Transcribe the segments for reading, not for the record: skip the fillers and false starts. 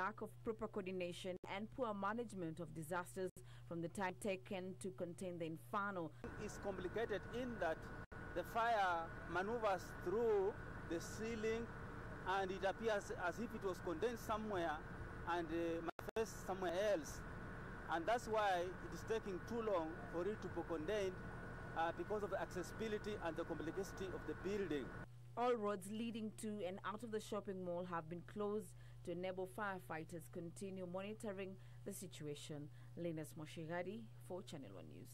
lack of proper coordination and poor management of disasters from the time taken to contain the inferno. It's complicated in that the fire maneuvers through the ceiling and it appears as if it was condensed somewhere and manifests somewhere else. And that's why it is taking too long for it to be contained because of the accessibility and the complexity of the building. All roads leading to and out of the shopping mall have been closed to enable firefighters continue monitoring the situation. Linus Moshigadi for Channel 1 News.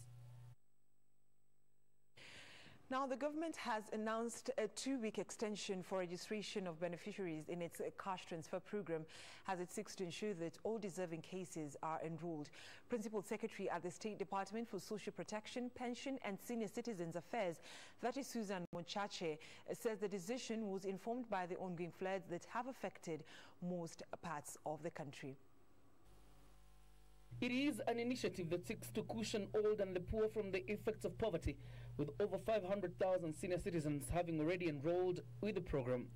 Now, the government has announced a 2-week extension for registration of beneficiaries in its cash transfer program as it seeks to ensure that all deserving cases are enrolled. Principal Secretary at the State Department for Social Protection, Pension and Senior Citizens Affairs, that is Susan Monchache, says the decision was informed by the ongoing floods that have affected most parts of the country. It is an initiative that seeks to cushion old and the poor from the effects of poverty, with over 500,000 senior citizens having already enrolled with the program.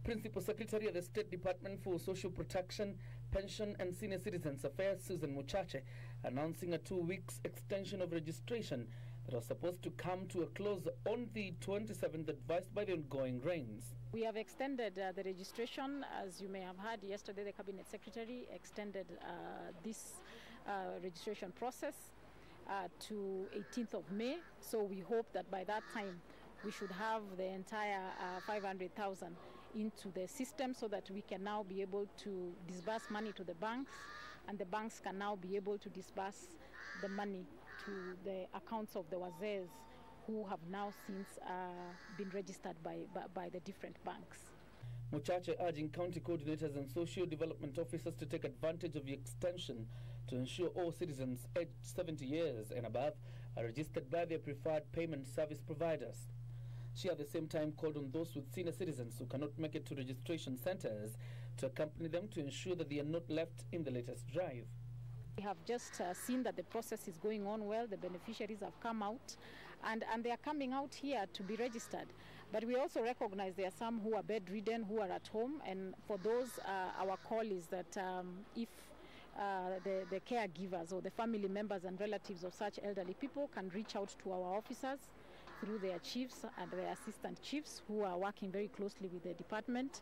Principal Secretary of the State Department for Social Protection, Pension and Senior Citizens Affairs, Susan Muchache, announcing a 2-week extension of registration that was supposed to come to a close on the 27th, advised by the ongoing rains. We have extended the registration. As you may have heard, yesterday the Cabinet Secretary extended this registration process to 18th of May. So we hope that by that time we should have the entire 500,000 into the system so that we can now be able to disburse money to the banks, and the banks can now be able to disburse the money to the accounts of the wazees who have now since been registered by the different banks. Muchache urging county coordinators and social development officers to take advantage of the extension to ensure all citizens aged 70 years and above are registered by their preferred payment service providers. She at the same time called on those with senior citizens who cannot make it to registration centers to accompany them to ensure that they are not left in the latest drive. We have just seen that the process is going on well. The beneficiaries have come out and they are coming out here to be registered. But we also recognize there are some who are bedridden, who are at home, and for those our call is that if the caregivers or the family members and relatives of such elderly people can reach out to our officers through their chiefs and their assistant chiefs who are working very closely with the department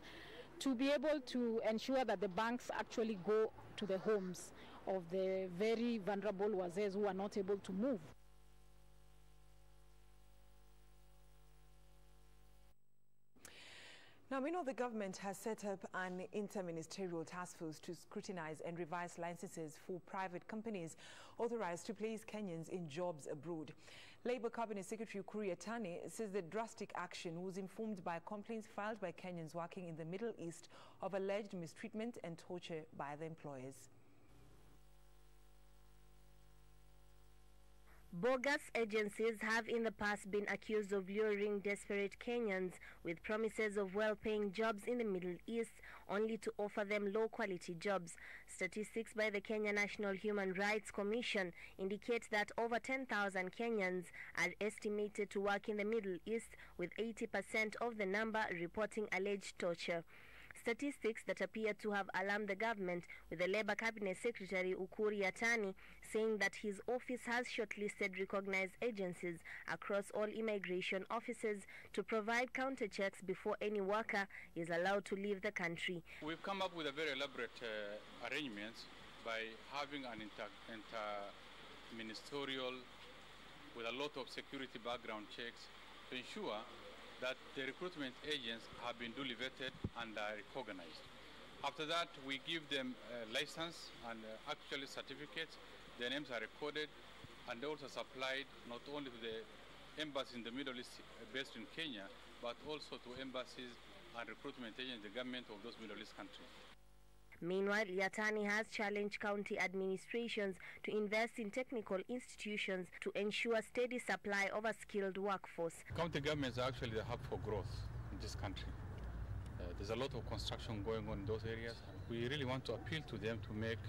to be able to ensure that the banks actually go to the homes of the very vulnerable wazees who are not able to move. Now, we know the government has set up an interministerial task force to scrutinize and revise licenses for private companies authorized to place Kenyans in jobs abroad. Labour Cabinet Secretary Ukur Yatani says the drastic action was informed by complaints filed by Kenyans working in the Middle East of alleged mistreatment and torture by the employers. Bogus agencies have in the past been accused of luring desperate Kenyans with promises of well-paying jobs in the Middle East, only to offer them low-quality jobs. Statistics by the Kenya National Human Rights Commission indicate that over 10,000 Kenyans are estimated to work in the Middle East, with 80% of the number reporting alleged torture. Statistics that appear to have alarmed the government, with the Labour Cabinet Secretary Ukur Yatani saying that his office has shortlisted recognized agencies across all immigration offices to provide counter checks before any worker is allowed to leave the country. We've come up with a very elaborate arrangements by having an inter-ministerial with a lot of security background checks to ensure that the recruitment agents have been duly vetted and are recognized. After that, we give them a license and actually certificates. Their names are recorded and also supplied not only to the embassies in the Middle East based in Kenya, but also to embassies and recruitment agents in the government of those Middle East countries. Meanwhile, Yatani has challenged county administrations to invest in technical institutions to ensure steady supply of a skilled workforce. County governments are actually the hub for growth in this country. There's a lot of construction going on in those areas. We really want to appeal to them to make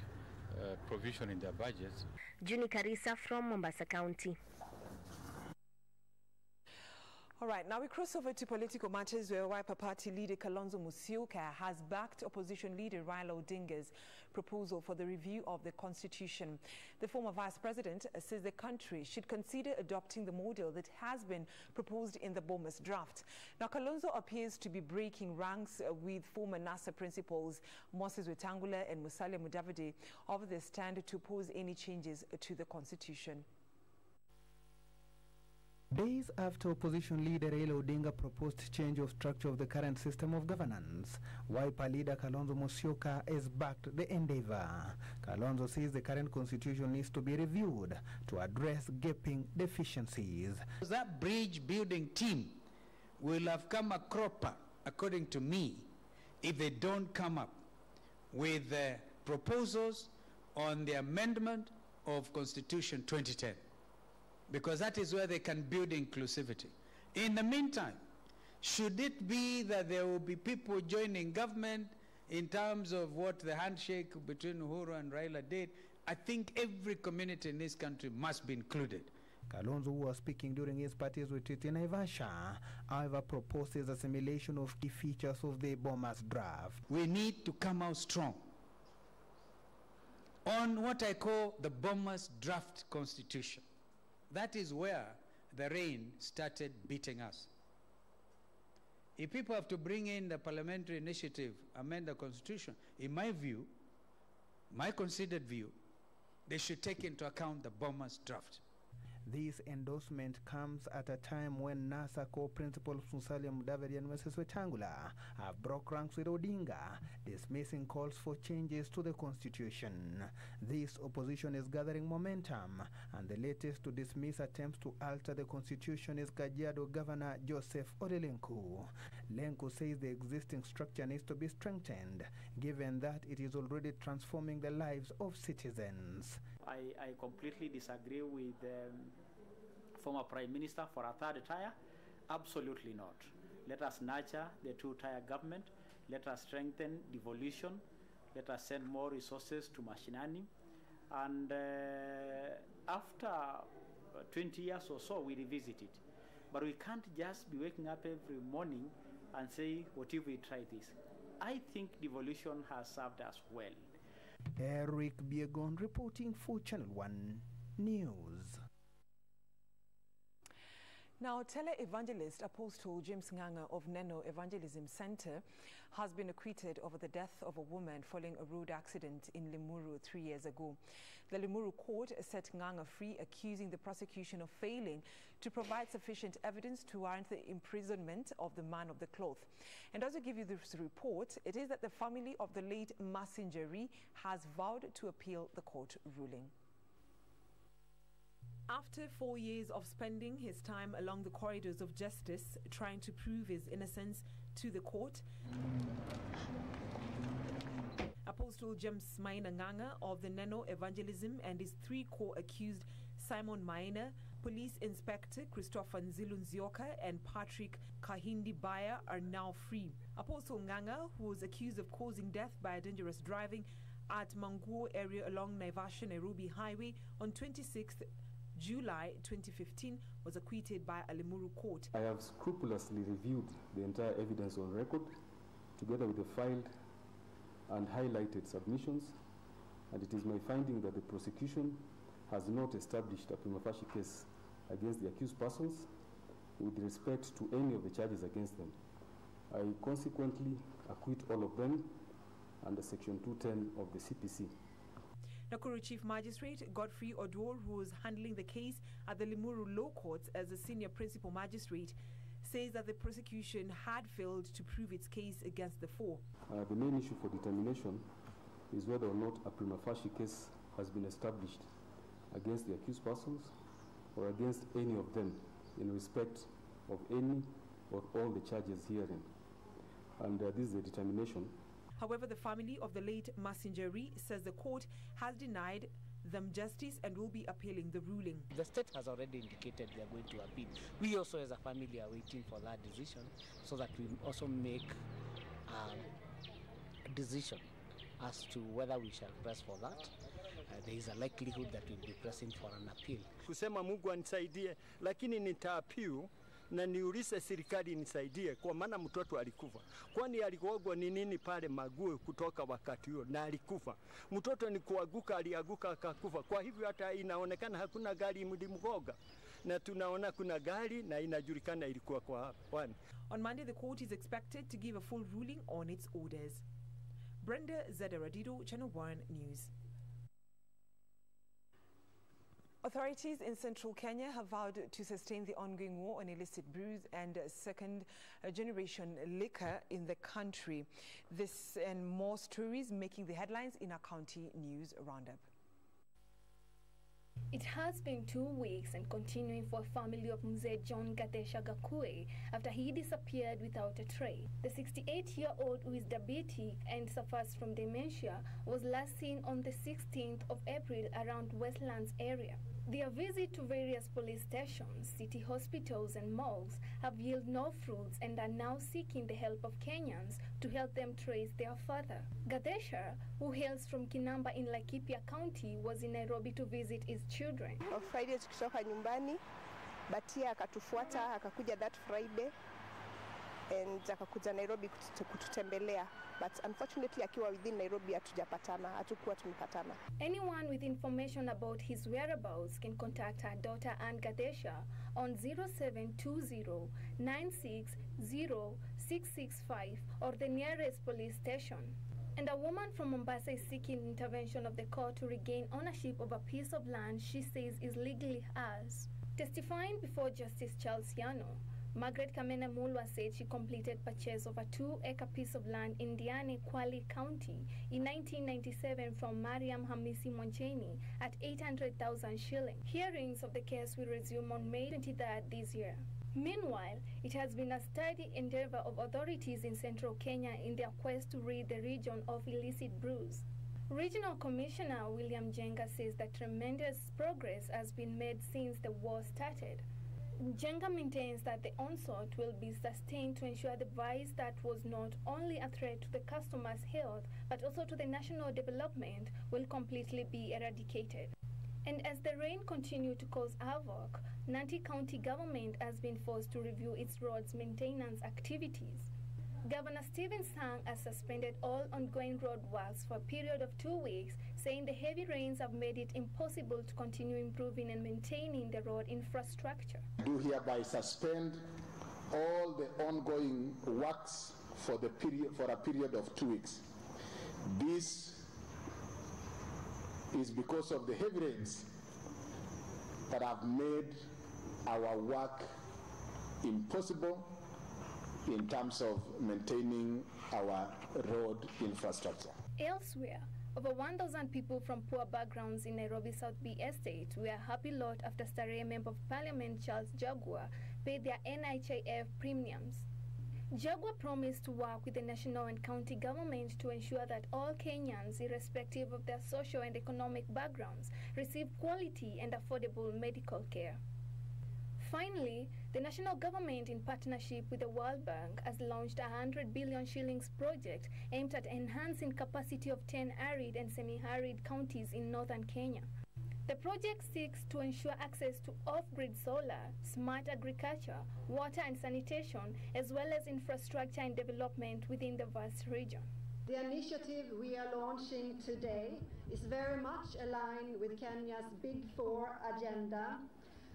provision in their budgets. Juni Karisa from Mombasa County. All right, now we cross over to political matters where Wiper Party leader Kalonzo Musyoka has backed opposition leader Raila Odinga's proposal for the review of the constitution. The former vice president says the country should consider adopting the model that has been proposed in the Bomas draft. Now, Kalonzo appears to be breaking ranks with former NASA principals Moses Wetangula and Musalia Mudavadi over their stand to oppose any changes to the constitution. Days after opposition leader Raila Odinga proposed change of structure of the current system of governance, Wiper leader Kalonzo Musyoka has backed the endeavor. Kalonzo says the current constitution needs to be reviewed to address gaping deficiencies. That bridge building team will have come a cropper, according to me, if they don't come up with proposals on the amendment of Constitution 2010. Because that is where they can build inclusivity. In the meantime, should it be that there will be people joining government in terms of what the handshake between Uhuru and Raila did, I think every community in this country must be included. Kalonzo, who was speaking during his party's retreat in Naivasha, however, proposes assimilation of key features of the Bomas draft. We need to come out strong on what I call the Bomas draft constitution. That is where the rain started beating us. If people have to bring in the parliamentary initiative, amend the constitution, in my view, my considered view, they should take into account the Bomas draft. This endorsement comes at a time when NASA co-principals Musalia Mudavadi and Moses Wetangula have broke ranks with Odinga, dismissing calls for changes to the constitution. This opposition is gathering momentum, and the latest to dismiss attempts to alter the constitution is Kajiado Governor Joseph Odelenku. Lenku says the existing structure needs to be strengthened, given that it is already transforming the lives of citizens. I completely disagree with former Prime Minister for a third tier. Absolutely not. Let us nurture the two-tier government. Let us strengthen devolution. Let us send more resources to mashinani. And after 20 years or so, we revisit it. But we can't just be waking up every morning and say, what if we try this? I think devolution has served us well. Eric Biegon reporting for Channel 1 News. Now, tele-evangelist Apostle James Nganga of Neno Evangelism Center has been acquitted over the death of a woman following a road accident in Limuru 3 years ago. The Limuru court set Nganga free, accusing the prosecution of failing to provide sufficient evidence to warrant the imprisonment of the man of the cloth. And as I give you this report, it is that the family of the late Masinjeri has vowed to appeal the court ruling. After 4 years of spending his time along the corridors of justice trying to prove his innocence to the court, Apostle James Maina Nganga of the Neno Evangelism and his three co-accused Simon Maina, Police Inspector Christopher Nzilu Nzioka and Patrick Kahindi Baya are now free. Apostle Nganga, who was accused of causing death by dangerous driving at Manguo area along Naivasha-Nairobi Highway on 26th July 2015, was acquitted by a Limuru court. I have scrupulously reviewed the entire evidence on record, together with the filed and highlighted submissions, and it is my finding that the prosecution has not established a prima facie case against the accused persons with respect to any of the charges against them. I consequently acquit all of them under Section 210 of the CPC. Nakuru Chief Magistrate Godfrey Odwor, who is handling the case at the Limuru Law Courts as a senior principal magistrate, says that the prosecution had failed to prove its case against the four. The main issue for determination is whether or not a prima facie case has been established against the accused persons or against any of them in respect of any or all the charges herein. And this is the determination. However, the family of the late Masinjeri says the court has denied them justice and will be appealing the ruling. The state has already indicated they are going to appeal. We also as a family are waiting for that decision so that we also make a decision as to whether we shall press for that. There is a likelihood that we'll be pressing for an appeal. Kusema Mungu anisaidie, lakini nitaappeal na niulize serikali nisaidie, kwa maana mtoto alikufa. Kwani aligogwa ni nini pale Mague kutoka wakati huo na alikufa? Mtoto ni kuanguka, alianguka akakufa. Kwa hivyo hata inaonekana hakuna gari ilimgoga, na tunaona kuna gari na inajulikana ilikuwa kwa wani. On Monday, the court is expected to give a full ruling on its orders. Brenda Zadaradido, Channel 1 News. Authorities in central Kenya have vowed to sustain the ongoing war on illicit brews and second-generation liquor in the country. This and more stories making the headlines in our county news roundup. It has been 2 weeks and continuing for a family of Mzee John Gadesha Gakue after he disappeared without a trace. The 68-year-old, who is diabetic and suffers from dementia, was last seen on the 16th of April around Westlands area. Their visit to various police stations, city hospitals and morgues have yielded no fruits and are now seeking the help of Kenyans to help them trace their father. Gadesha, who hails from Kinamba in Laikipia County, was in Nairobi to visit his children. On Friday tukitoka nyumbani, Batia akatufuata, akakuja that Friday and akakuja Nairobi kututembelea. But unfortunately akiwa within Nairobi hatukuwa tumepatana. Anyone with information about his whereabouts can contact her daughter Ann Gadesha on 0720 960 665 or the nearest police station. And a woman from Mombasa is seeking intervention of the court to regain ownership of a piece of land she says is legally hers. Testifying before Justice Charles Yano, Margaret Kamena Mulwa said she completed purchase of a 2-acre piece of land in Diani, Kwale County in 1997 from Mariam Hamisi Moncheni at 800,000 shillings. Hearings of the case will resume on May 23rd this year. Meanwhile, it has been a steady endeavor of authorities in central Kenya in their quest to rid the region of illicit brews. Regional Commissioner William Jenga says that tremendous progress has been made since the war started. Jenga maintains that the onslaught will be sustained to ensure the vice that was not only a threat to the customer's health but also to the national development will completely be eradicated. And as the rain continues to cause havoc, Nandi County government has been forced to review its roads maintenance activities. Governor Stephen Sang has suspended all ongoing road works for a period of 2 weeks, saying the heavy rains have made it impossible to continue improving and maintaining the road infrastructure. I do hereby suspend all the ongoing works for a period of 2 weeks. This is because of the heavy rains that have made our work impossible in terms of maintaining our road infrastructure. Elsewhere, over 1,000 people from poor backgrounds in Nairobi South B Estate were a happy lot after Starehe Member of Parliament Charles Jaguar paid their NHIF premiums. Jaguar promised to work with the national and county government to ensure that all Kenyans, irrespective of their social and economic backgrounds, receive quality and affordable medical care. Finally, the national government, in partnership with the World Bank, has launched a 100 billion shillings project aimed at enhancing capacity of 10 arid and semi-arid counties in northern Kenya. The project seeks to ensure access to off-grid solar, smart agriculture, water and sanitation, as well as infrastructure and development within the vast region. The initiative we are launching today is very much aligned with Kenya's Big Four agenda.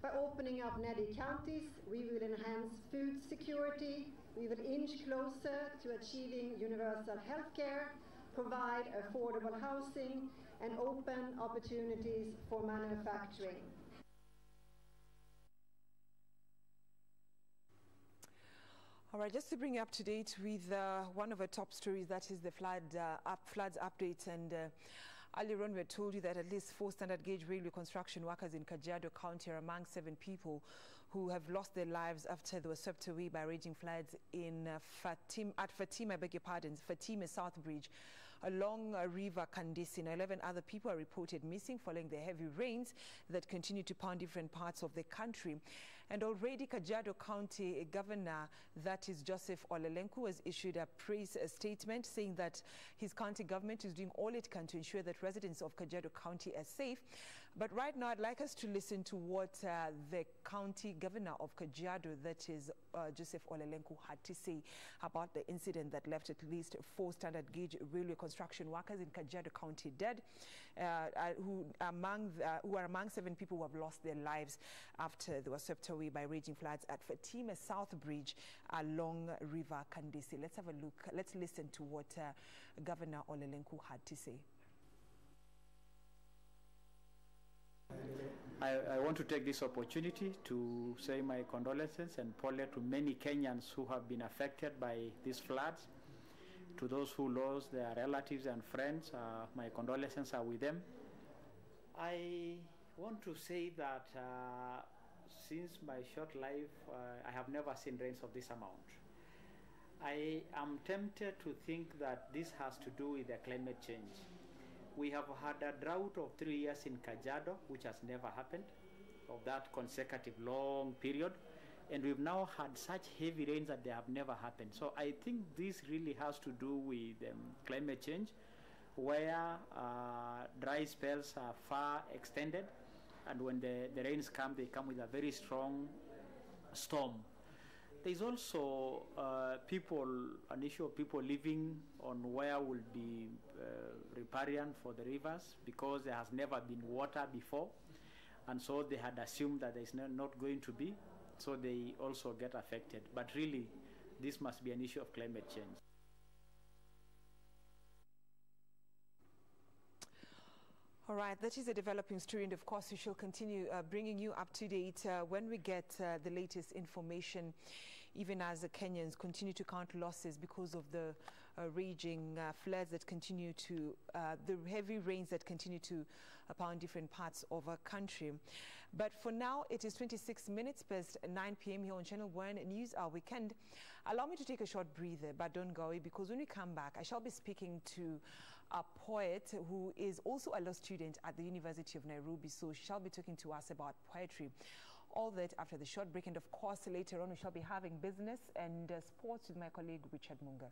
By opening up needy counties, we will enhance food security, we will inch closer to achieving universal health care, provide affordable housing, and open opportunities for manufacturing. All right, just to bring you up to date with one of our top stories, that is the floods updates. And earlier on, we told you that at least 4 standard gauge railway construction workers in Kajiado County are among 7 people who have lost their lives after they were swept away by raging floods in Fatima South Bridge along River Kandisi. 11 other people are reported missing following the heavy rains that continue to pound different parts of the country. And already Kajiado County Governor, that is Joseph Olelenku, has issued a praise statement saying that his county government is doing all it can to ensure that residents of Kajiado County are safe. But right now, I'd like us to listen to what the county governor of Kajiado, that is Joseph Olelenku, had to say about the incident that left at least 4 standard gauge railway construction workers in Kajiado County dead, who are among 7 people who have lost their lives after they were swept away by raging floods at Fatima South Bridge along River Kandisi. Let's have a look. Let's listen to what Governor Olelenku had to say. I want to take this opportunity to say my condolences and pole to many Kenyans who have been affected by these floods. To those who lost their relatives and friends, my condolences are with them. I want to say that since my short life, I have never seen rains of this amount. I am tempted to think that this has to do with the climate change. We have had a drought of 3 years in Kajiado, which has never happened, of that consecutive long period. And we've now had such heavy rains that they have never happened. So I think this really has to do with climate change, where dry spells are far extended. And when the rains come, they come with a very strong storm. There's also an issue of people living on where will be riparian for the rivers, because there has never been water before, and so they had assumed that there's not going to be, so they also get affected. But really, this must be an issue of climate change. All right, that is a developing story, and of course we shall continue bringing you up to date when we get the latest information, even as the Kenyans continue to count losses because of the raging floods that continue to, the heavy rains that continue to pound different parts of our country. But for now, it is 26 minutes past 9 p.m. here on Channel 1 News Our Weekend. Allow me to take a short breather, but don't go away, because when we come back, I shall be speaking to a poet who is also a law student at the University of Nairobi. So she shall be talking to us about poetry. All that after the short break. And of course, later on, we shall be having business and sports with my colleague, Richard Munga.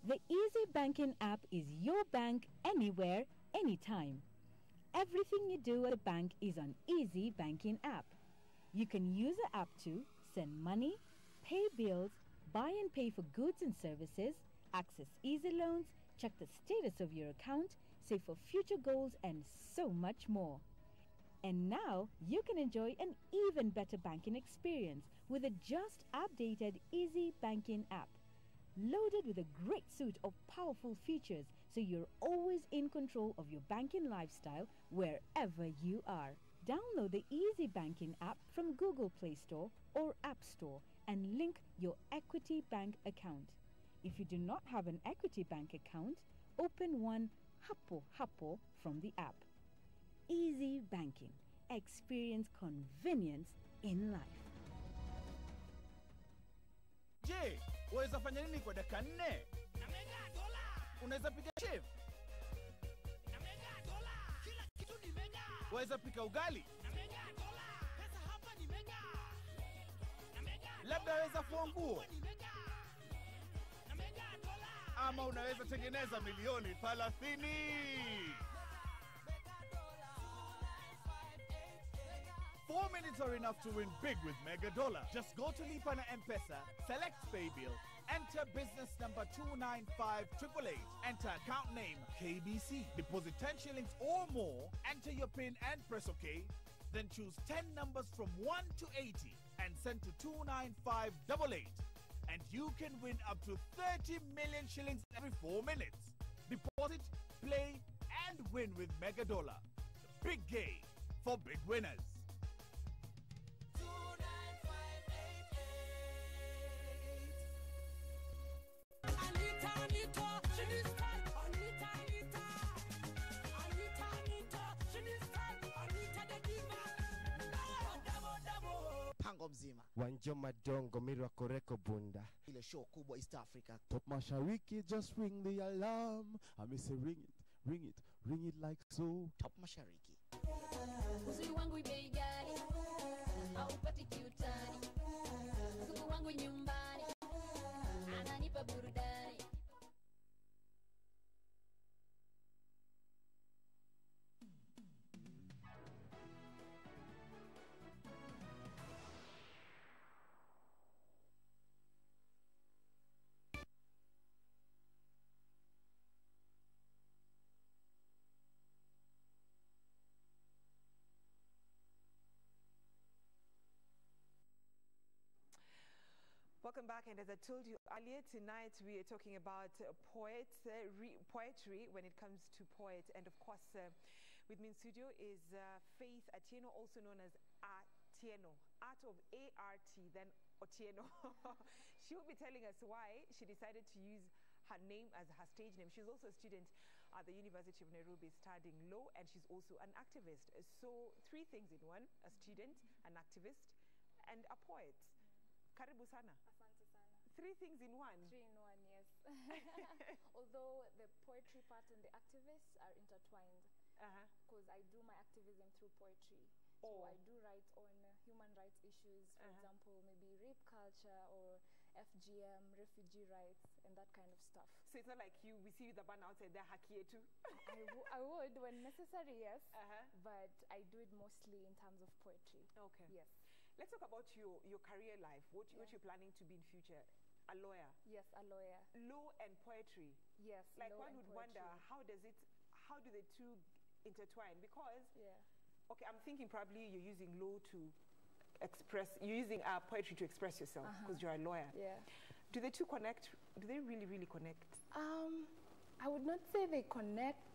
The Easy Banking app is your bank anywhere, anytime. Everything you do at the bank is on Easy Banking app. You can use the app to send money, pay bills, buy and pay for goods and services, access easy loans, check the status of your account, save for future goals, and so much more. And now you can enjoy an even better banking experience with the just updated Easy Banking app. Loaded with a great suite of powerful features, so you're always in control of your banking lifestyle wherever you are. Download the Easy Banking app from Google Play Store or App Store and link your Equity Bank account. If you do not have an Equity Bank account, open one hapo from the app. Easy Banking. Experience convenience in life. Je, waweza fanya nini kwa dakika 4? Unaweza piga chef? Waweza pika ugali? Labda waweza fua nguo? Ama unaweza tengeneza milioni 30? Four minutes are enough to win big with Mega Dollar. Just go to Lipa na M-Pesa, select Pay Bill, enter business number 295888, enter account name KBC, deposit 10 shillings or more, enter your PIN and press OK, then choose 10 numbers from 1 to 80 and send to 29588. And you can win up to 30 million shillings every 4 minutes. Deposit, play, and win with Mega Dollar. The big game for big winners. Mzima Wanjoma dongo mirwa koreko bunda ile show kubwa East Africa. Top Mashariki, just ring the alarm. I may say ring it like so. Top Mashariki. Uzuri wangu bei gani? Haupati kiutani. Uzuri wangu nyumbani. Ananipa burudani. Welcome back, and as I told you earlier, tonight we are talking about poetry when it comes to poet. And of course, with me in studio is Faith Atieno, also known as Atieno, art of A-R-T, then Otieno. She will be telling us why she decided to use her name as her stage name. She's also a student at the University of Nairobi studying law, and she's also an activist. So 3 things in one: a student, an activist, and a poet. Karibu sana. Asante sana. 3 things in one. 3 in 1, yes. Although the poetry part and the activists are intertwined, because I do my activism through poetry. So I do write on human rights issues, for example, maybe rape culture or FGM, refugee rights, and that kind of stuff. So it's not like we see the banner outside there, hakie too? I would when necessary, yes. But I do it mostly in terms of poetry. Okay. Yes. Let's talk about your career life. What you're planning to be in future? A lawyer? Yes, a lawyer. Law and poetry? Yes. Like one would wonder, how do the two intertwine? Because, okay, I'm thinking probably you're using law to express, you're using poetry to express yourself because you're a lawyer. Yeah. Do the two connect? Do they really, really connect? I would not say they connect.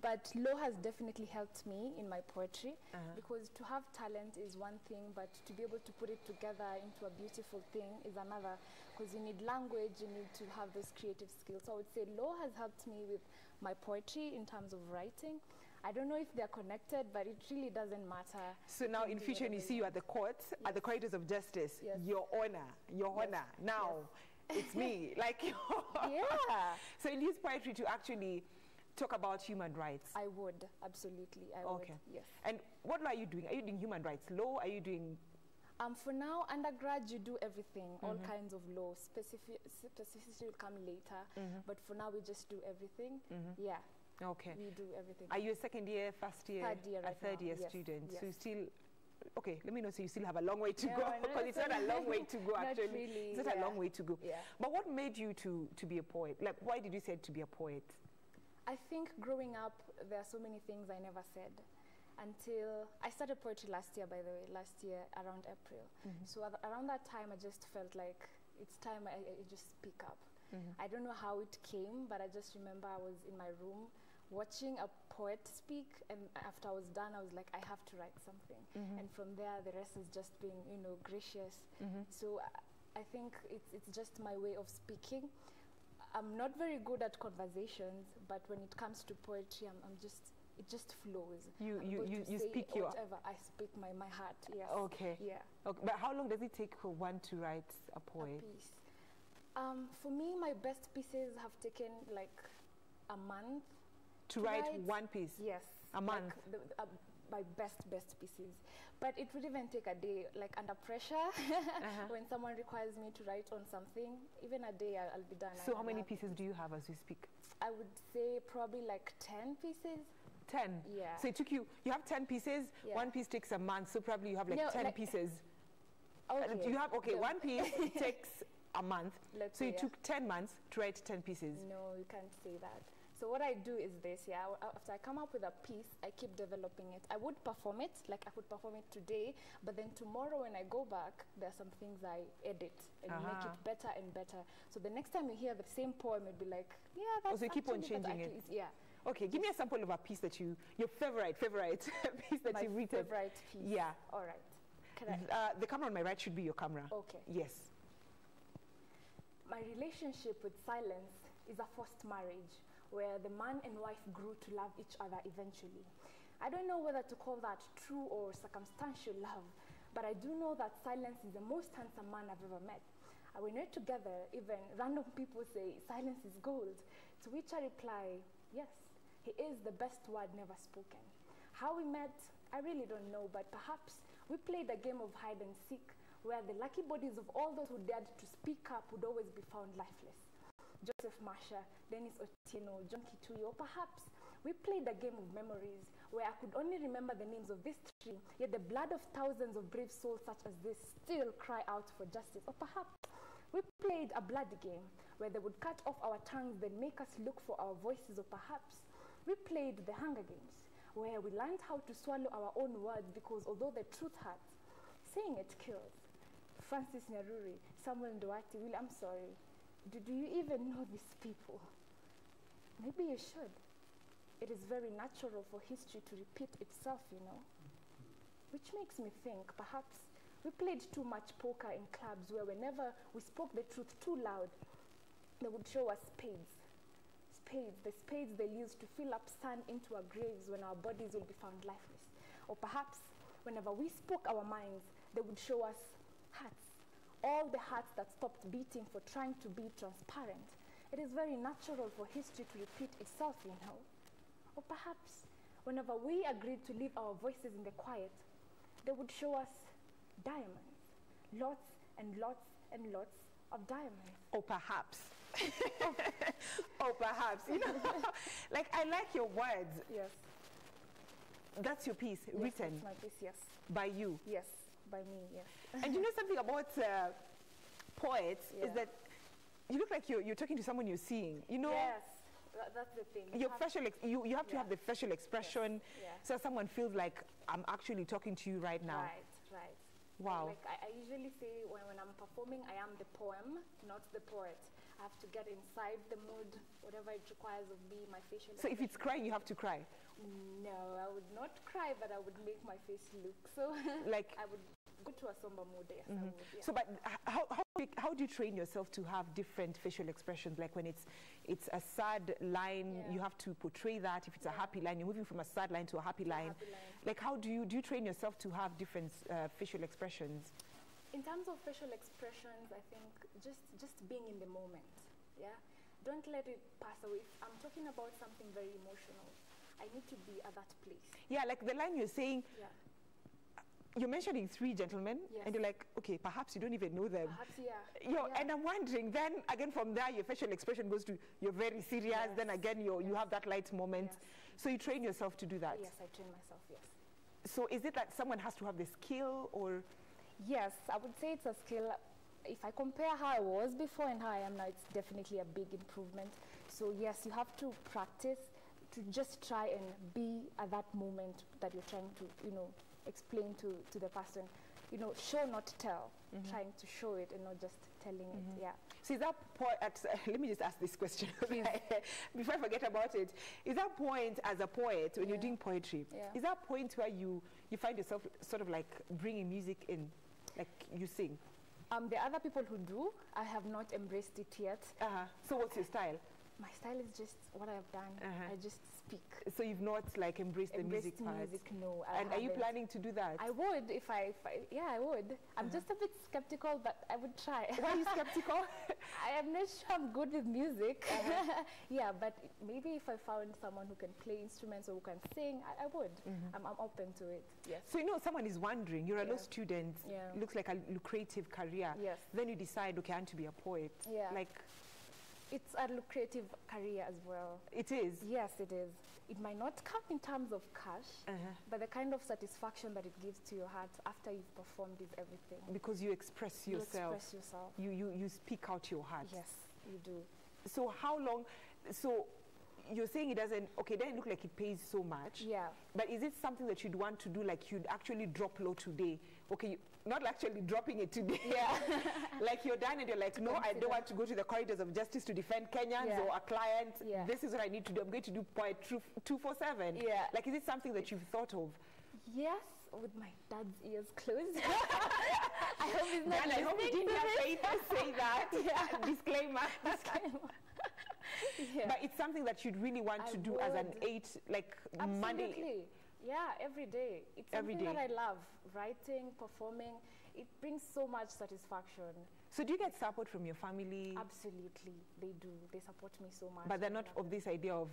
But law has definitely helped me in my poetry because to have talent is one thing, but to be able to put it together into a beautiful thing is another, because you need language, you need to have those creative skills. So I would say law has helped me with my poetry in terms of writing. I don't know if they're connected, but it really doesn't matter. So now in future when you see you at the courts, at the corridors of justice, your honor, now it's me. Like, yeah. So you use poetry to actually talk about human rights. I would, absolutely. I would, yes. And what law are you doing? Are you doing human rights law? Are you doing... For now, undergrad, you do everything, all kinds of law. Specificity will come later, but for now, we just do everything. Yeah. Okay. We do everything. Are you a second year, first year? Third year right a third year now. student. Yes. So you still... Okay, let me know, so you still have a long way to go, because it's not a long way to go, actually. Not really, it's not a long way to go. Yeah. But what made you to be a poet? Like, why did you say to be a poet? I think growing up, there are so many things I never said until I started poetry last year, by the way, around April. So around that time, I just felt like it's time I just speak up. I don't know how it came, but I just remember I was in my room watching a poet speak, and after I was done, I was like, I have to write something. And from there, the rest has just been, gracious. So I think it's just my way of speaking. I'm not very good at conversations, but when it comes to poetry, it just flows. You speak your... whatever, I speak my heart, yes. Okay. Yeah. Okay. But how long does it take for one to write a poem? A piece. For me, my best pieces have taken like a month. To write one piece? Yes. A month? Like my best pieces. But it would even take a day, like under pressure, when someone requires me to write on something, even a day I'll be done. So how many pieces do you have as we speak? I would say probably like 10 pieces. 10? Yeah. So it took you have 10 pieces, one piece takes a month, so probably you have like 10 pieces. Okay. You have, one piece takes a month, so it took 10 months to write 10 pieces. No, you can't say that. So what I do is this, after I come up with a piece, I keep developing it. I would perform it, like I could perform it today, but then tomorrow when I go back, there are some things I edit and make it better and better. So the next time you hear the same poem, it'll be like, yeah, that's so you keep on changing it. Yeah. Okay, give me a sample of a piece that your favorite piece that you've written. My favorite piece. Yeah. All right. The camera on my right should be your camera. Okay. Yes. My relationship with silence is a forced marriage, where the man and wife grew to love each other eventually. I don't know whether to call that true or circumstantial love, but I do know that silence is the most handsome man I've ever met. When we're together, even random people say, silence is gold. To which I reply, yes, he is the best word never spoken. How we met, I really don't know, but perhaps we played a game of hide and seek where the lucky bodies of all those who dared to speak up would always be found lifeless. Joseph Masha, Dennis Otieno, John Kitui, or perhaps we played a game of memories where I could only remember the names of these three, yet the blood of thousands of brave souls such as this still cry out for justice. Or perhaps we played a bloody game where they would cut off our tongues, then make us look for our voices. Or perhaps we played the Hunger Games where we learned how to swallow our own words because although the truth hurts, saying it kills. Francis Nyaruri, Samuel Nduati, Will, I'm sorry. Do you even know these people? Maybe you should. It is very natural for history to repeat itself, you know. Which makes me think perhaps we played too much poker in clubs where whenever we spoke the truth too loud, they would show us spades. Spades, the spades they used to fill up sand into our graves when our bodies will be found lifeless. Or perhaps whenever we spoke our minds, they would show us hearts. All the hearts that stopped beating for trying to be transparent. It is very natural for history to repeat itself, you know. Or perhaps whenever we agreed to leave our voices in the quiet, they would show us diamonds. Lots and lots and lots of diamonds. Or perhaps. Or perhaps. You know, like, I like your words. Yes. That's your piece, Yes, written. that's my piece, yes. By you. Yes, by me, yes. And you know something about poets Yeah. is that you look like you're talking to someone you're seeing. You know. Yes, that's the thing. Your facial you have to have the facial expression, Yes. so someone feels like I'm actually talking to you right now. Right. Wow. Like I usually say when I'm performing, I am the poem, not the poet. I have to get inside the mood, whatever it requires of me, my facial So if it's crying, you have to cry. No, I would not cry, but I would make my face look. So Like I would go to a somber mood, yes, I would, yeah. So, but how do you train yourself to have different facial expressions? Like when it's a sad line, you have to portray that. If it's a happy line, you're moving from a sad line to a happy line. Like how do you train yourself to have different facial expressions? In terms of facial expressions, I think just being in the moment, yeah? Don't let it pass away. If I'm talking about something very emotional, I need to be at that place. Yeah, like the line you're saying, you're mentioning three gentlemen, and you're like, okay, perhaps you don't even know them. Perhaps, yeah. And I'm wondering, then again from there, your facial expression goes to you're very serious, then again you have that light moment. So you train yourself to do that? Yes, I train myself, yes. So is it that someone has to have the skill, or? Yes, I would say it's a skill. If I compare how I was before and how I am now, it's definitely a big improvement. So yes, you have to practice to just try and be at that moment that you're trying to, you know, explain to the person. You know, show not tell, trying to show it and not just telling it, yeah. So is that point, let me just ask this question before I forget about it. Is that point as a poet, when you're doing poetry, is that point where you find yourself sort of like bringing music in, like you sing? The other people who do, I have not embraced it yet. So what's your style? My style is just what I have done. I just speak. So you've not like embraced the music part? No. And are you planning to do that? I would if I I would. I'm just a bit skeptical, but I would try. Why are you skeptical? I am not sure I'm good with music. Yeah, but maybe if I found someone who can play instruments or who can sing, I would. I'm open to it. Yes. So you know, someone is wondering, you're a law student, Yeah. looks like a lucrative career. Yes. Then you decide, okay, I want to be a poet. Yeah. Like, it's a lucrative career as well. It is? Yes, it is. It might not come in terms of cash, but the kind of satisfaction that it gives to your heart after you've performed is everything. Because you express yourself. You express yourself. You speak out your heart. Yes, you do. So how long, so you're saying it doesn't, okay, doesn't look like it pays so much. Yeah. But is it something that you'd want to do, like you'd actually drop low today? Okay, not actually dropping it today. Yeah. Like you're done and you're like, no, I don't want to go to the corridors of justice to defend Kenyans or a client. Yeah. This is what I need to do. I'm going to do Poet 247. Yeah. Like, is it something that you've thought of? Yes, with my dad's ears closed. I hope he's not I hope you didn't have to say that. Disclaimer. Yeah. But it's something that you'd really want to do as an 8, like Monday. Absolutely. Yeah, every day. It's something that I love. Writing, performing, it brings so much satisfaction So do you get support from your family? Absolutely, they do. They support me so much. But they're not of this idea of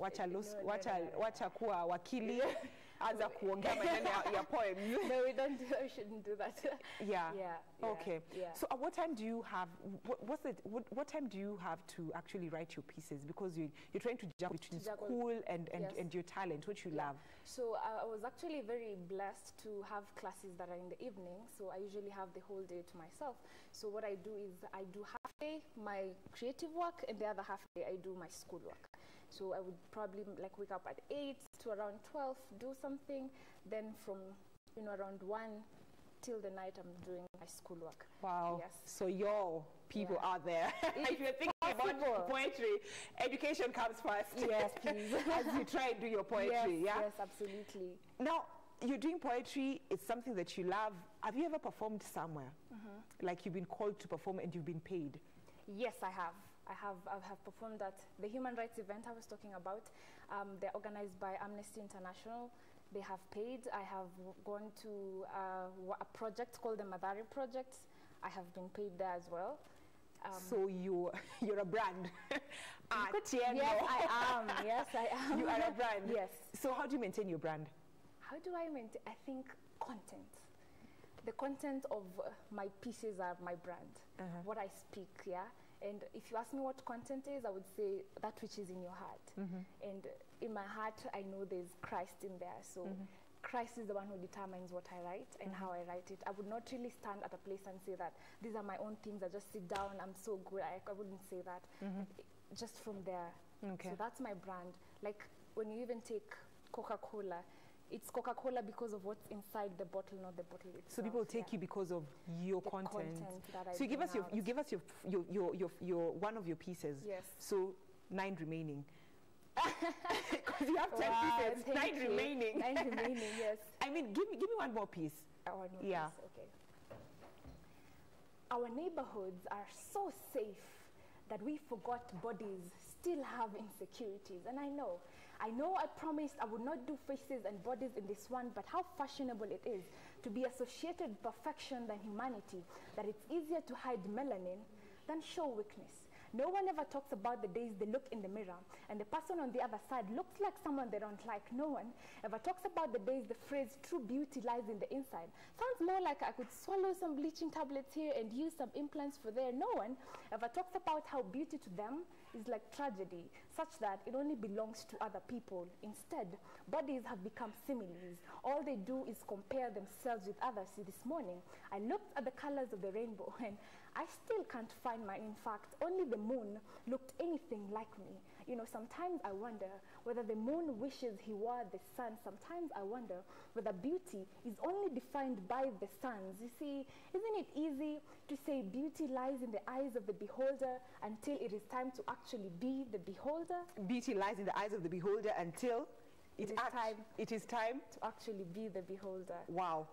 wacha kuwa wakili anza kuongea maneno ya poems. No, we shouldn't do that. Yeah. Okay. Yeah. So at what time do you have, what time do you have to actually write your pieces? Because you're trying to juggle between school and your talent, which you love. So I was actually very blessed to have classes that are in the evening. So I usually have the whole day to myself. So what I do is I do half day my creative work, and the other half day I do my school work. So I would probably like wake up at 8 to around 12, do something. Then from around 1 till the night, I'm doing my schoolwork. Wow. Yes. So your people out there, if you're thinking about poetry, education comes first. Yes, please. As you try and do your poetry, Yes, absolutely. Now, you're doing poetry, it's something that you love. Have you ever performed somewhere? Like you've been called to perform and you've been paid? Yes, I have. I have performed at the human rights event I was talking about. They're organized by Amnesty International. They have paid. I have gone to a project called the Madari Project. I have been paid there as well. So you're a brand. Yes, I am. Yes, I am. You are a brand. Yes. So how do you maintain your brand? How do I maintain? I think content. The content of my pieces are my brand. What I speak, And if you ask me what content is, I would say that which is in your heart. And in my heart, I know there's Christ in there. So Christ is the one who determines what I write and how I write it. I would not really stand at a place and say that these are my own things. I just sit down, I'm so good. I wouldn't say that. Just from there. Okay. So that's my brand. Like when you even take Coca-Cola, it's Coca-Cola because of what's inside the bottle, not the bottle itself. So people take you because of your content. So you give us your one of your pieces. Yes. So 9 remaining. Because you have 10 pieces. 9 remaining. 9 remaining. Yes. I mean, give me one more piece. One more piece. Okay. Our neighborhoods are so safe that we forgot bodies still have insecurities, and I know I promised I would not do faces and bodies in this one, but how fashionable it is to be associated with perfection than humanity, that it's easier to hide melanin than show weakness. No one ever talks about the days they look in the mirror and the person on the other side looks like someone they don't like. No one ever talks about the days the phrase true beauty lies in the inside. Sounds more like I could swallow some bleaching tablets here and use some implants for there. No one ever talks about how beauty to them is like tragedy, such that it only belongs to other people. Instead, bodies have become similes. All they do is compare themselves with others. See, this morning, I looked at the colors of the rainbow and I still can't find mine. In fact, only the moon looked anything like me. You know, sometimes I wonder whether the moon wishes he were the sun. Sometimes I wonder whether beauty is only defined by the suns. You see, isn't it easy to say beauty lies in the eyes of the beholder until it is time to actually be the beholder? Beauty lies in the eyes of the beholder until it is time to actually be the beholder. Wow.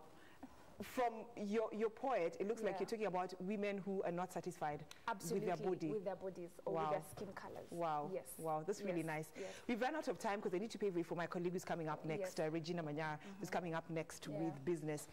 From your poet, it looks like you're talking about women who are not satisfied with their body. With their bodies or with their skin colors. Wow. Yes. Wow, that's really nice. Yes. We've run out of time because I need to pay for my colleague who's coming up next, Regina Manyar, who's coming up next with business.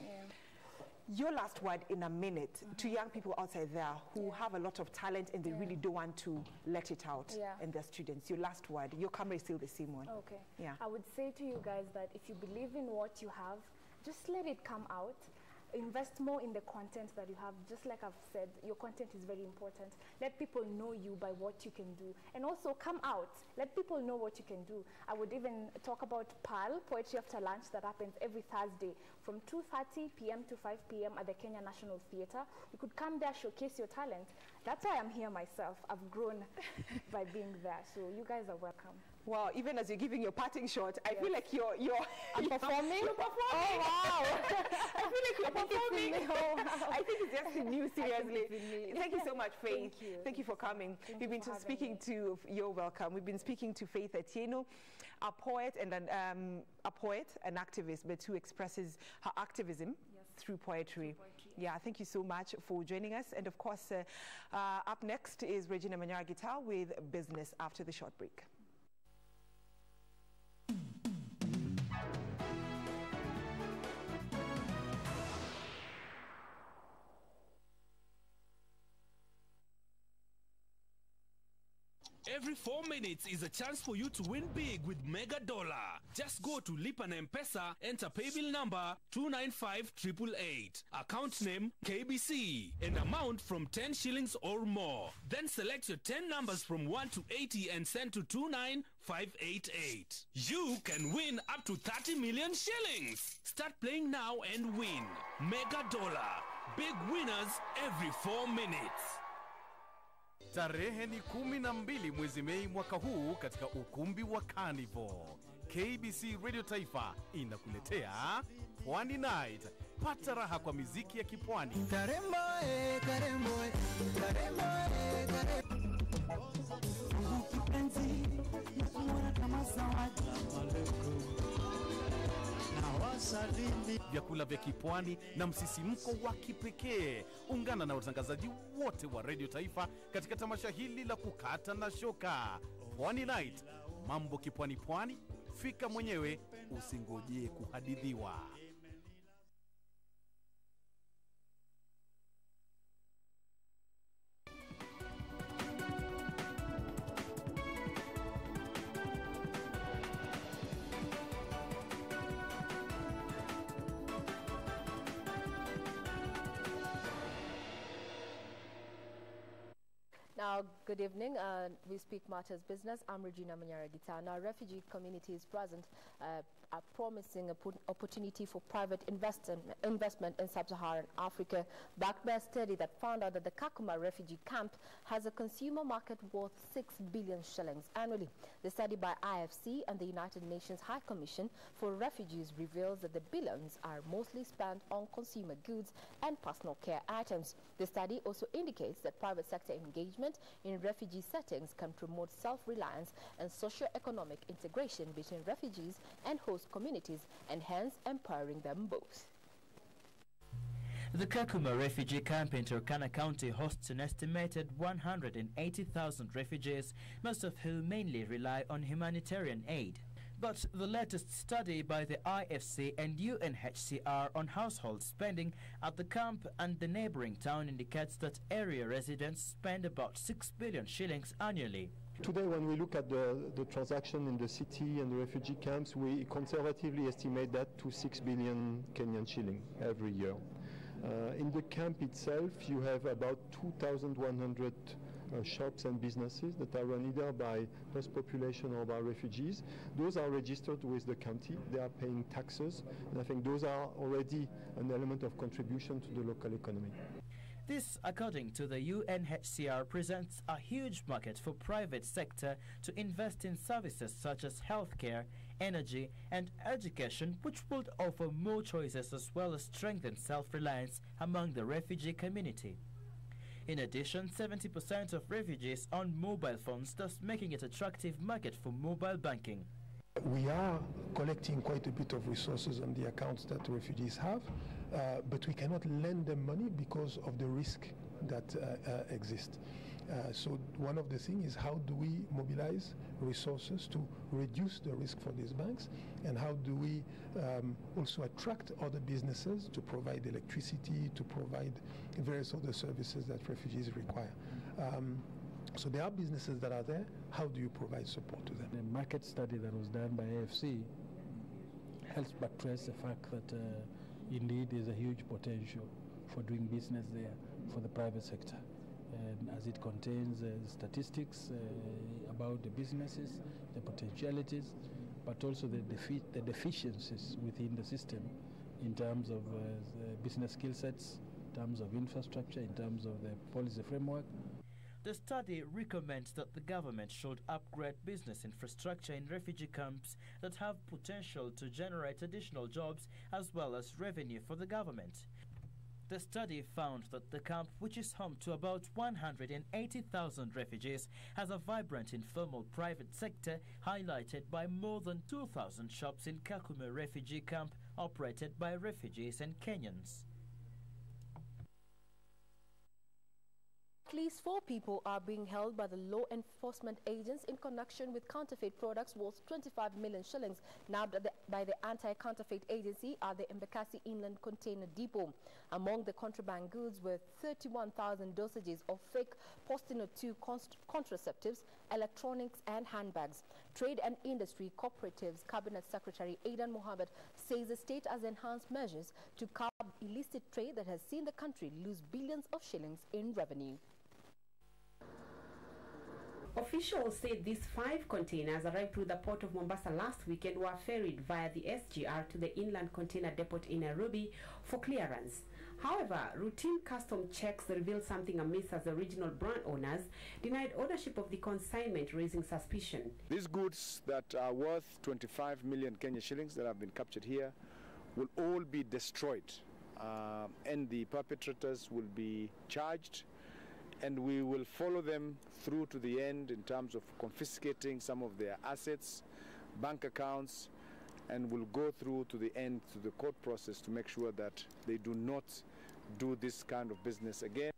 Your last word in a minute to young people outside there who have a lot of talent and they really don't want to let it out in their students. Your last word. Your camera is still the same one. Okay. Yeah. I would say to you guys that if you believe in what you have, just let it come out. Invest more in the content that you have. Just like I've said, your content is very important. Let people know you by what you can do. And also come out. Let people know what you can do. I would even talk about PAL, Poetry After Lunch, that happens every Thursday from 2:30 p.m. to 5 p.m. at the Kenya National Theatre. You could come there, showcase your talent. That's why I'm here myself. I've grown by being there. So you guys are welcome. Wow, even as you're giving your parting shot, I feel like you're performing? You're performing. Oh, wow. I feel like you're performing. I think it's just in you, seriously. Thank you so much, Faith. Thank you for coming. We've been speaking to, you're welcome. We've been speaking to Faith Atieno, a poet and an activist, but who expresses her activism through poetry. Yeah, thank you so much for joining us. And of course, up next is Regina Manyar Guitar with Business after the short break. Every 4 minutes is a chance for you to win big with Mega Dollar. Just go to Lipa na M-Pesa, enter paybill number 295888, account name KBC, and amount from 10 shillings or more. Then select your 10 numbers from 1 to 80 and send to 29588. You can win up to 30 million shillings. Start playing now and win. Mega Dollar. Big winners every 4 minutes. Tarehe ni 12 mwezi Mei mwaka huu katika ukumbi wa Carnival. KBC Radio Taifa inakuletea Pwani Night. Pata raha kwa miziki ya kipwani. Karembo, karembo, karembo, karembo. Kipenzi, nakuona kama zawadi. Vyakula vya kipwani na msisimko wa kipekee. Ungana na watangazaji wote wa Radio Taifa katika tamasha hili la kukata na shoka. Pwani Night, mambo kipwani pwani, fika mwenyewe, usingojee kuhadithiwa. Now, good evening. We speak matters business. I'm Regina Manyara-Gita. Now, refugee communities present are promising an opportunity for private investment in sub-Saharan Africa, backed by a study that found out that the Kakuma refugee camp has a consumer market worth 6 billion shillings annually. The study by IFC and the United Nations High Commission for Refugees reveals that the billions are mostly spent on consumer goods and personal care items. The study also indicates that private sector engagement in refugee settings can promote self-reliance and socio-economic integration between refugees and host communities, and hence empowering them both. The Kakuma refugee camp in Turkana County hosts an estimated 180,000 refugees, most of whom mainly rely on humanitarian aid. But the latest study by the IFC and UNHCR on household spending at the camp and the neighboring town indicates that area residents spend about 6 billion shillings annually. Today, when we look at the transaction in the city and the refugee camps, we conservatively estimate that to 6 billion Kenyan shilling every year. In the camp itself, you have about 2,100 shops and businesses that are run either by host population or by refugees. Those are registered with the county. They are paying taxes, and I think those are already an element of contribution to the local economy. This, according to the UNHCR, presents a huge market for private sector to invest in services such as healthcare, energy and education, which would offer more choices as well as strengthen self-reliance among the refugee community. In addition, 70% of refugees own mobile phones, thus making it an attractive market for mobile banking. We are collecting quite a bit of resources on the accounts that refugees have, but we cannot lend them money because of the risk that exists. So one of the things is how do we mobilize resources to reduce the risk for these banks, and how do we also attract other businesses to provide electricity, to provide various other services that refugees require. So there are businesses that are there. How do you provide support to them? The market study that was done by AFC helps buttress the fact that indeed there's a huge potential for doing business there for the private sector. And as it contains statistics about the businesses, the potentialities, but also the deficiencies within the system in terms of business skill sets, in terms of infrastructure, in terms of the policy framework. The study recommends that the government should upgrade business infrastructure in refugee camps that have potential to generate additional jobs as well as revenue for the government. The study found that the camp, which is home to about 180,000 refugees, has a vibrant informal private sector highlighted by more than 2,000 shops in Kakuma refugee camp operated by refugees and Kenyans. At least 4 people are being held by the law enforcement agents in connection with counterfeit products worth 25 million shillings nabbed at the by the Anti-Counterfeit Agency at the Embakasi Inland Container Depot. Among the contraband goods were 31,000 dosages of fake Postino-2 contraceptives, electronics and handbags. Trade and Industry Cooperatives Cabinet Secretary Aidan Mohammed says the state has enhanced measures to curb illicit trade that has seen the country lose billions of shillings in revenue. Officials said these 5 containers arrived through the port of Mombasa last week and were ferried via the SGR to the Inland Container Depot in Nairobi for clearance. However, routine custom checks revealed something amiss as the original brand owners denied ownership of the consignment, raising suspicion. These goods that are worth 25 million Kenya shillings that have been captured here will all be destroyed, and the perpetrators will be charged, and we will follow them through to the end in terms of confiscating some of their assets, bank accounts, and will go through to the end, to the court process, to make sure that they do not do this kind of business again.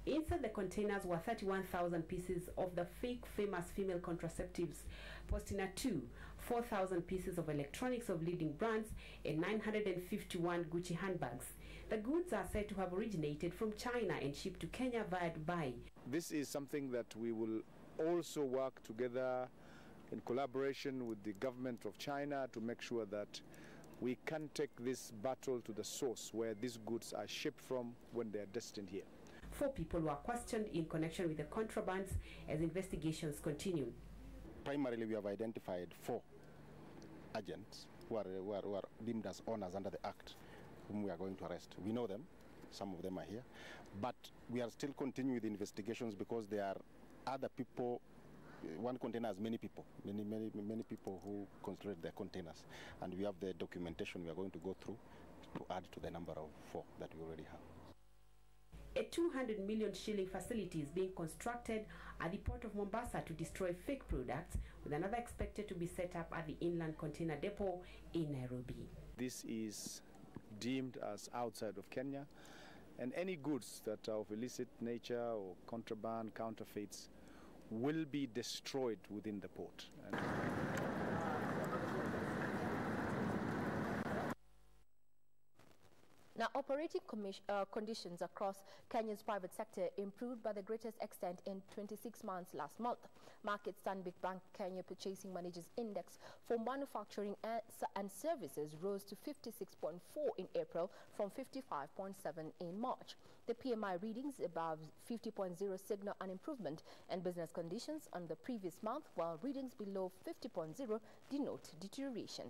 Inside the containers were 31,000 pieces of the fake famous female contraceptives Postina-2, 4,000 pieces of electronics of leading brands, and 951 Gucci handbags. The goods are said to have originated from China and shipped to Kenya via Dubai. This is something that we will also work together in collaboration with the government of China to make sure that we can take this battle to the source where these goods are shipped from when they are destined here. 4 people were questioned in connection with the contrabands as investigations continue. Primarily, we have identified 4 agents who are deemed as owners under the Act, whom we are going to arrest. We know them, some of them are here, but we are still continuing with the investigations because there are other people. One container has many people who constructed their containers, and we have the documentation we are going to go through to add to the number of 4 that we already have. A 200 million shilling facility is being constructed at the port of Mombasa to destroy fake products, with another expected to be set up at the Inland Container Depot in Nairobi. This is deemed as outside of Kenya, and any goods that are of illicit nature or contraband, counterfeits, will be destroyed within the port. Now, operating conditions across Kenya's private sector improved by the greatest extent in 26 months last month. Market Stanbic Bank Kenya Purchasing Managers Index for manufacturing and services rose to 56.4 in April from 55.7 in March. The PMI readings above 50.0 signal an improvement in business conditions on the previous month, while readings below 50.0 denote deterioration.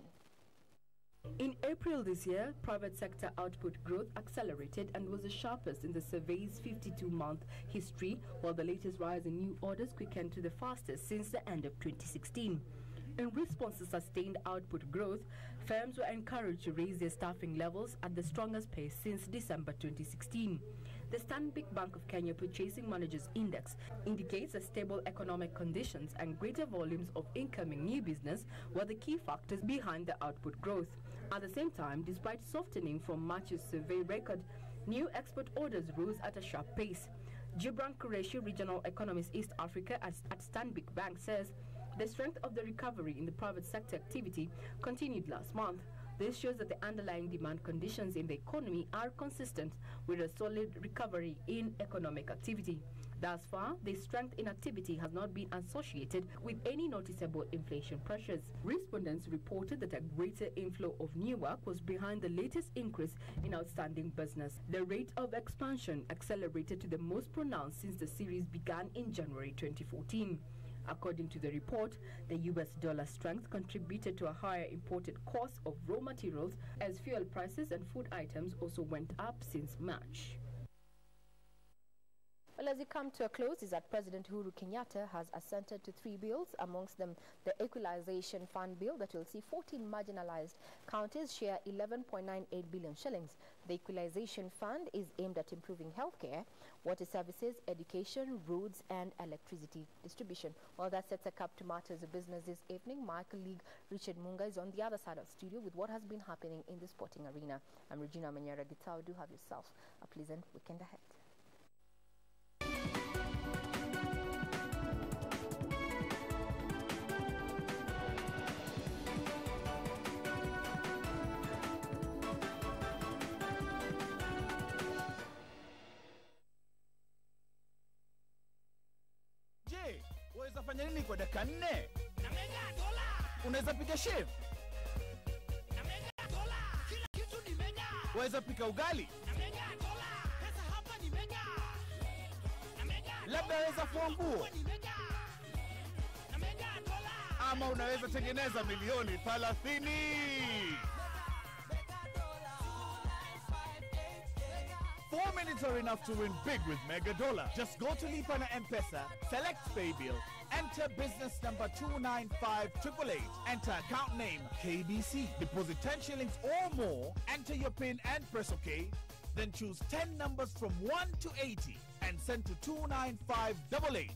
In April this year, private sector output growth accelerated and was the sharpest in the survey's 52-month history, while the latest rise in new orders quickened to the fastest since the end of 2016. In response to sustained output growth, firms were encouraged to raise their staffing levels at the strongest pace since December 2016. The Stanbic Bank of Kenya Purchasing Managers Index indicates that stable economic conditions and greater volumes of incoming new business were the key factors behind the output growth. At the same time, despite softening from March's survey record, new export orders rose at a sharp pace. Gibran Qureshi, Regional Economist East Africa at Stanbic Bank, says the strength of the recovery in the private sector activity continued last month. This shows that the underlying demand conditions in the economy are consistent with a solid recovery in economic activity. Thus far, the strength in activity has not been associated with any noticeable inflation pressures. Respondents reported that a greater inflow of new work was behind the latest increase in outstanding business. The rate of expansion accelerated to the most pronounced since the series began in January 2014. According to the report, the US dollar strength contributed to a higher imported cost of raw materials as fuel prices and food items also went up since March. Well, as we come to a close, is that President Uhuru Kenyatta has assented to 3 bills, amongst them the Equalization Fund bill that will see 14 marginalized counties share 11.98 billion shillings. The Equalization Fund is aimed at improving healthcare, water services, education, roads and electricity distribution. Well, that sets a cap to matters of business this evening. My colleague Richard Munga is on the other side of the studio with what has been happening in the sporting arena. I'm Regina Manyara Gitao. Do have yourself a pleasant weekend ahead. Unafanya nini kwa dakika 4? Unaweza piga chef? Waweza pika ugali? Labda waweza fua nguo? Ama unaweza tengeneza milioni 30. 4 minutes are enough to win big with Mega Dollar. Just go to Lipa na M-Pesa, select Pay Bill, enter business number 295888, enter account name KBC, deposit 10 shillings or more, enter your PIN and press OK, then choose 10 numbers from 1 to 80 and send to 29588.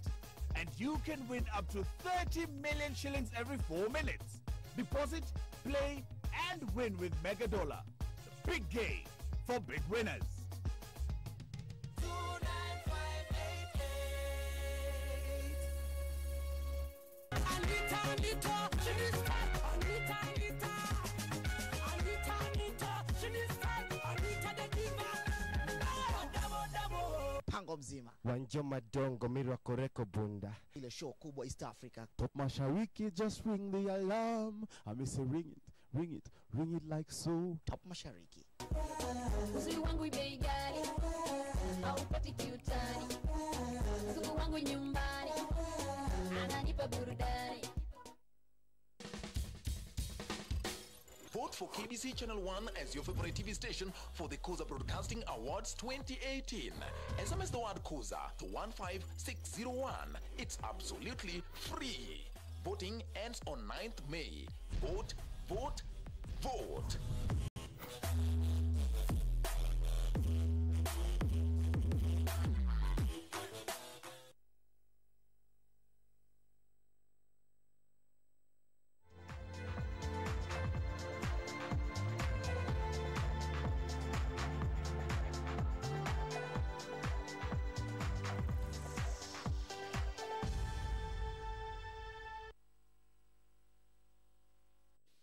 And you can win up to 30 million shillings every 4 minutes. Deposit, play, and win with Mega Dollar. The big game for big winners. Pango mzima. Wanjoma dongo mirwa koreko bunda. Ile show kubwa East Africa. Top Mashariki, just ring the alarm. I say ring it like so. Top Mashariki. Uzuri wangu bei ghali, haupati kiutani. Uzuri wangu nyumbani, ananipa burudani. Vote for KBC Channel 1 as your favorite TV station for the Kuza Broadcasting Awards 2018. SMS the word Kuza to 15601. It's absolutely free. Voting ends on 9th May. Vote, vote, vote.